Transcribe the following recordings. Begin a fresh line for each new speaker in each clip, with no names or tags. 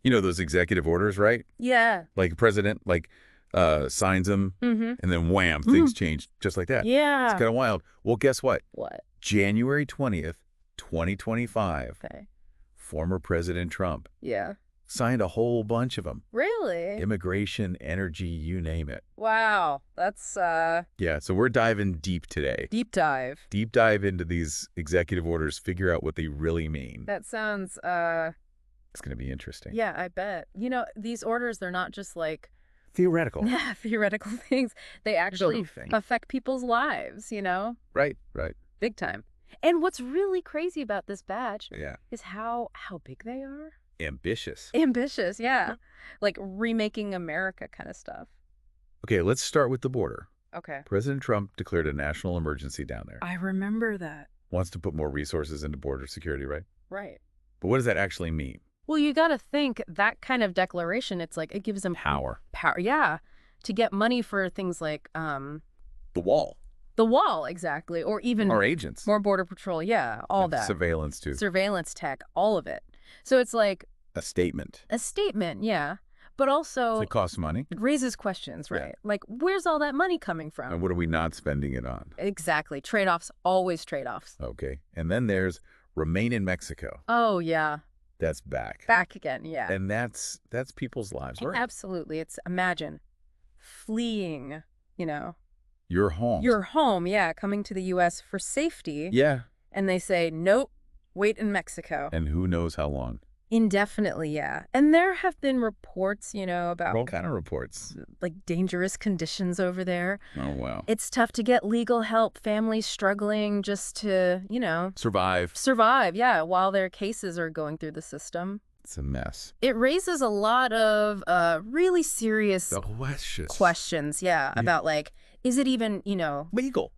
You know, those executive orders, right?
Yeah.
Like president, signs them,
Mm-hmm.
and then wham, things change just like that. It's
Yeah.
kind of wild. Well, guess what?
What?
January 20th, 2025,
Okay.
former President Trump
Yeah.
signed a whole bunch of them.
Really?
Immigration, energy, you name it.
Wow. That's
Yeah, so we're diving deep today.
deep dive.
Deep dive into these executive orders, figure out what they really mean.
That sounds
It's going to be interesting.
yeah, I bet. You know, these orders, they're not just like
Theoretical.
theoretical things. They actually
Everything.
affect people's lives, you know?
Right.
Big time. And what's really crazy about this badge
Yeah.
is how big they are.
Ambitious.
Ambitious, yeah. Like remaking America kind of stuff.
Okay, let's start with the border.
Okay.
President Trump declared a national emergency down there.
I remember that.
Wants to put more resources into border security, right?
Right.
But what does that actually mean?
Well, you got to think that kind of declaration, it's like it gives them
Power.
power, yeah, to get money for things like
The wall.
the wall, exactly, or even
Our agents.
more border patrol, yeah, all
And
that.
surveillance, too.
Surveillance tech, all of it. So it's like
A statement.
a statement, yeah, but also
It costs money.
it raises questions,
Yeah.
right? Like, where's all that money coming from?
And what are we not spending it on?
Exactly. Trade-offs, always trade-offs.
Okay. And then there's remain in Mexico.
Oh, yeah.
That's back.
Back again, yeah.
And that's people's lives, right?
Absolutely. It's, imagine fleeing, you know,
Your home.
your home, yeah, coming to the U.S. for safety.
Yeah.
And they say, nope, wait in Mexico.
And who knows how long.
Indefinitely, yeah. And there have been reports, you know, about
All kind of reports.
like dangerous conditions over there.
Oh, wow.
It's tough to get legal help, families struggling just to, you know,
Survive.
yeah, while their cases are going through the system.
It's a mess.
It raises a lot of really serious questions, yeah, about like, is it even, you know, legal?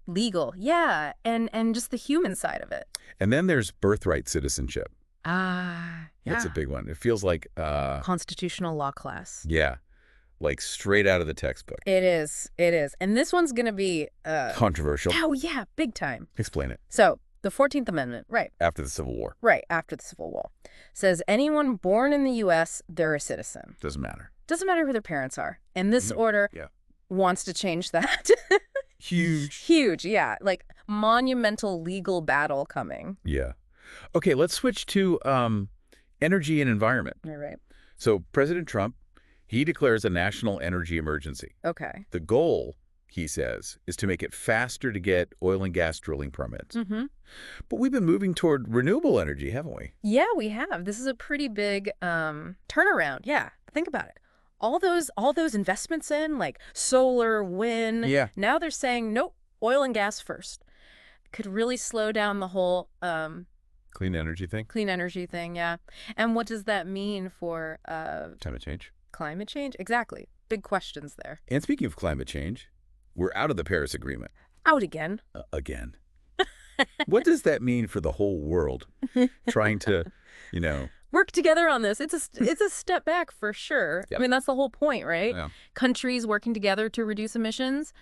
Yeah, and just the human side of it.
And then there's birthright citizenship.
Ah, yeah.
That's a big one. It feels like
Constitutional law class.
yeah, like straight out of the textbook.
It is. It is. And this one's going to be
Controversial.
oh, yeah, big time.
Explain it.
So, the 14th Amendment, right.
After the Civil War.
Right, after the Civil War. Says anyone born in the U.S., they're a citizen.
Doesn't matter.
Doesn't matter who their parents are. And this order wants to change that.
Huge.
Huge, yeah. Like, monumental legal battle coming.
Yeah. Okay, let's switch to energy and environment.
All right.
So President Trump, he declares a national energy emergency.
Okay.
The goal, he says, is to make it faster to get oil and gas drilling permits.
Mm-hmm.
But we've been moving toward renewable energy, haven't we?
Yeah, we have. This is a pretty big turnaround. Yeah, think about it. All those investments in, like solar, wind.
Yeah.
Now they're saying, nope, oil and gas first. Could really slow down the whole
Clean energy thing?
clean energy thing, yeah. And what does that mean for
Time to change.
climate change? Exactly. Big questions there.
And speaking of climate change, we're out of the Paris Agreement.
Out again.
Again. What does that mean for the whole world? Trying to, you know...
Work together on this. It's a step back for sure.
Yep.
I mean, that's the whole point, right?
Yeah.
Countries working together to reduce emissions.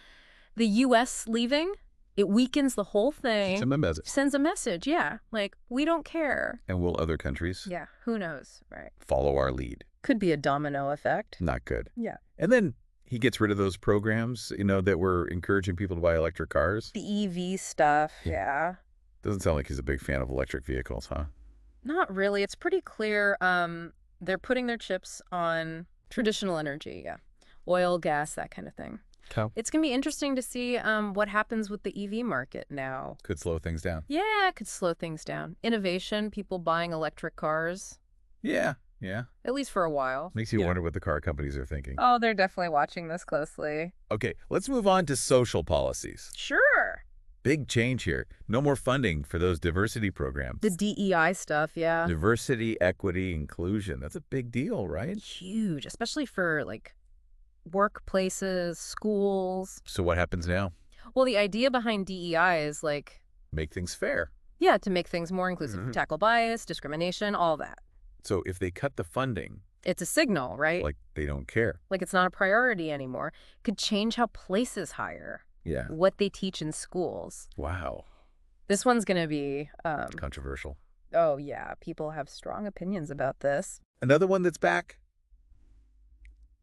The U.S. leaving, it weakens the whole thing. Sends a message, yeah. Like, we don't care.
And will other countries
Yeah, who knows, right?
follow our lead?
Could be a domino effect.
Not good.
Yeah.
And then he gets rid of those programs, you know, that were encouraging people to buy electric cars.
The EV stuff, yeah.
Doesn't sound like he's a big fan of electric vehicles, huh?
Not really. It's pretty clear they're putting their chips on traditional energy, yeah. Oil, gas, that kind of thing. It's going to be interesting to see what happens with the EV market now.
Could slow things down.
Yeah, it could slow things down. Innovation, people buying electric cars.
Yeah.
At least for a while.
Makes you wonder what the car companies are thinking.
Oh, they're definitely watching this closely.
Okay, let's move on to social policies.
Sure.
Big change here. No more funding for those diversity programs.
The DEI stuff, yeah.
Diversity, equity, inclusion. That's a big deal, right?
Huge, especially for, like, workplaces, schools.
So what happens now?
Well, the idea behind DEI is, like...
Make things fair.
Yeah, to make things more inclusive. Tackle bias, discrimination, all that.
So if they cut the funding...
It's a signal, right?
Like they don't care.
Like it's not a priority anymore. Could change how places hire.
Yeah.
What they teach in schools.
Wow.
This one's going to be...
Controversial.
Oh, yeah. People have strong opinions about this.
Another one that's back,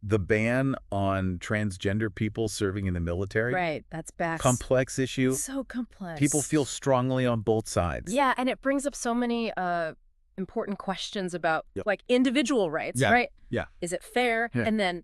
the ban on transgender people serving in the military.
Right, that's back.
Complex issue.
So complex.
People feel strongly on both sides.
Yeah, and it brings up so many important questions about like individual rights, right?
Yeah.
Is it fair?
Yeah.
And then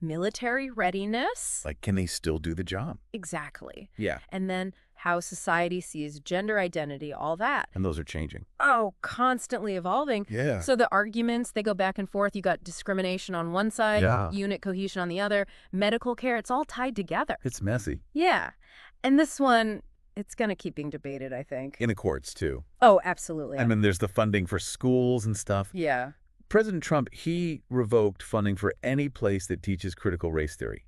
military readiness.
Like, can they still do the job?
Exactly.
Yeah.
And then how society sees gender identity, all that.
And those are changing.
Oh, constantly evolving.
Yeah.
So the arguments, they go back and forth. You got discrimination on one side, unit cohesion on the other, medical care, it's all tied together.
It's messy.
Yeah. And this one, it's going to keep being debated, I think.
In the courts, too.
Oh, absolutely.
I mean, there's the funding for schools and stuff.
Yeah.
President Trump, he revoked funding for any place that teaches critical race theory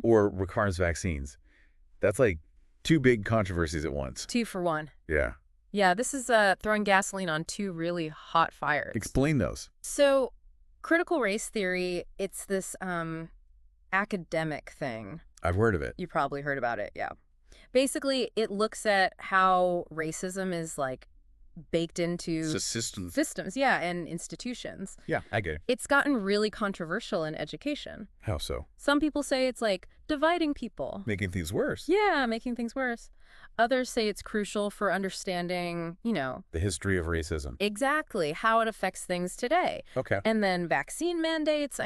or requires vaccines. That's like two big controversies at once.
2 for 1.
Yeah.
Yeah, this is throwing gasoline on 2 really hot fires.
Explain those.
So critical race theory, it's this academic thing.
I've heard of it.
You probably heard about it, yeah. Basically, it looks at how racism is like baked into systems, yeah, and institutions.
Yeah, I get it.
It's gotten really controversial in education.
How so?
Some people say it's like dividing people.
Making things worse.
Yeah, making things worse. Others say it's crucial for understanding,
the history of racism.
Exactly, how it affects things today.
Okay.
And then vaccine mandates,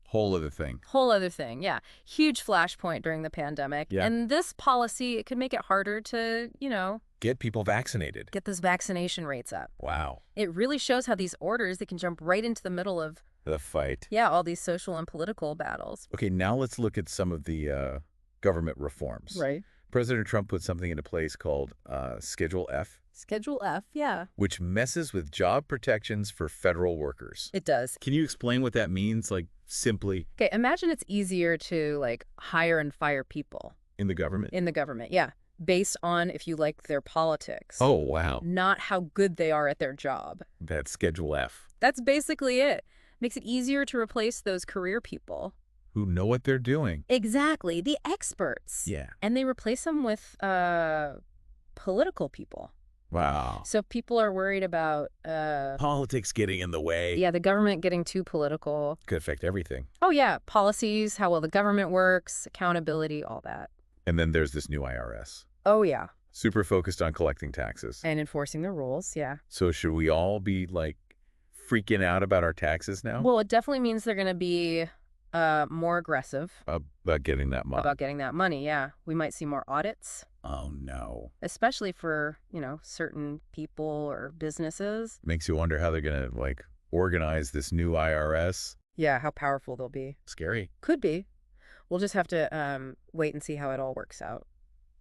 Whole other thing.
Whole other thing, yeah. Huge flashpoint during the pandemic.
Yeah.
And this policy, it could make it harder to,
Get people vaccinated.
get those vaccination rates up.
Wow.
It really shows how these orders, they can jump right into the middle of,
The fight.
yeah, all these social and political battles.
Okay, now let's look at some of the government reforms.
Right.
President Trump put something into place called Schedule F,
Schedule F, yeah.
which messes with job protections for federal workers.
It does.
Can you explain what that means, like, simply?
Okay, imagine it's easier to, like, hire and fire people.
In the government?
In the government, yeah. Based on if you like their politics.
Oh, wow.
Not how good they are at their job.
That's Schedule F.
That's basically it. Makes it easier to replace those career people.
Who know what they're doing.
Exactly. The experts.
Yeah.
And they replace them with political people.
Wow.
So people are worried about
Politics getting in the way.
yeah, the government getting too political.
Could affect everything.
Oh, yeah. Policies, how well the government works, accountability, all that.
And then there's this new IRS.
Oh, yeah.
Super focused on collecting taxes.
And enforcing the rules, yeah.
So should we all be, like, freaking out about our taxes now?
Well, it definitely means they're going to be more aggressive
About getting that money.
about getting that money, yeah. We might see more audits,
Oh, no.
especially for, certain people or businesses.
Makes you wonder how they're going to, like, organize this new IRS.
Yeah, how powerful they'll be.
Scary.
Could be. We'll just have to wait and see how it all works out.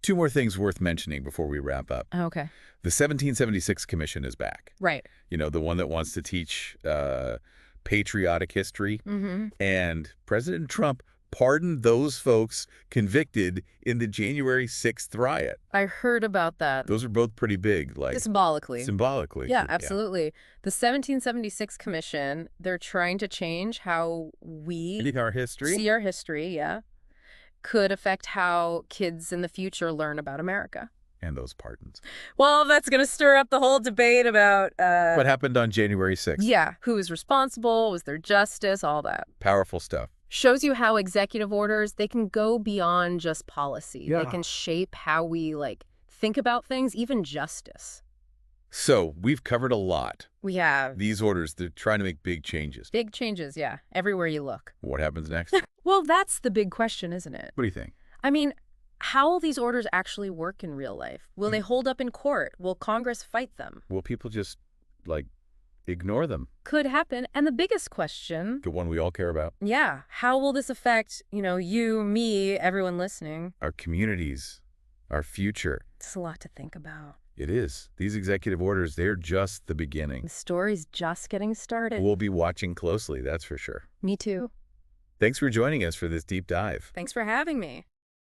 2 more things worth mentioning before we wrap up.
Okay.
The 1776 Commission is back.
Right.
The one that wants to teach patriotic history.
Mm-hmm.
And President Trump pardoned those folks convicted in the January 6th riot.
I heard about that.
Those are both pretty big, like
Symbolically.
symbolically.
Yeah, absolutely. The 1776 Commission, they're trying to change how we
See our history.
see our history, yeah, could affect how kids in the future learn about America.
And those pardons.
Well, that's going to stir up the whole debate about
What happened on January 6th?
yeah, who was responsible, was there justice, all that.
Powerful stuff.
Shows you how executive orders, they can go beyond just policy.
Yeah.
They can shape how we, think about things, even justice.
So we've covered a lot.
We have
These orders, they're trying to make big changes.
big changes, yeah, everywhere you look.
What happens next?
Well, that's the big question, isn't it?
What do you think?
I mean, how will these orders actually work in real life? Will they hold up in court? Will Congress fight them?
Will people just, ignore them?
Could happen. And the biggest question,
The one we all care about?
yeah, how will this affect, you, me, everyone listening?
Our communities, our future.
It's a lot to think about.
It is. These executive orders, they're just the beginning.
The story's just getting started.
We'll be watching closely, that's for sure.
Me too.
Thanks for joining us for this deep dive.
Thanks for having me.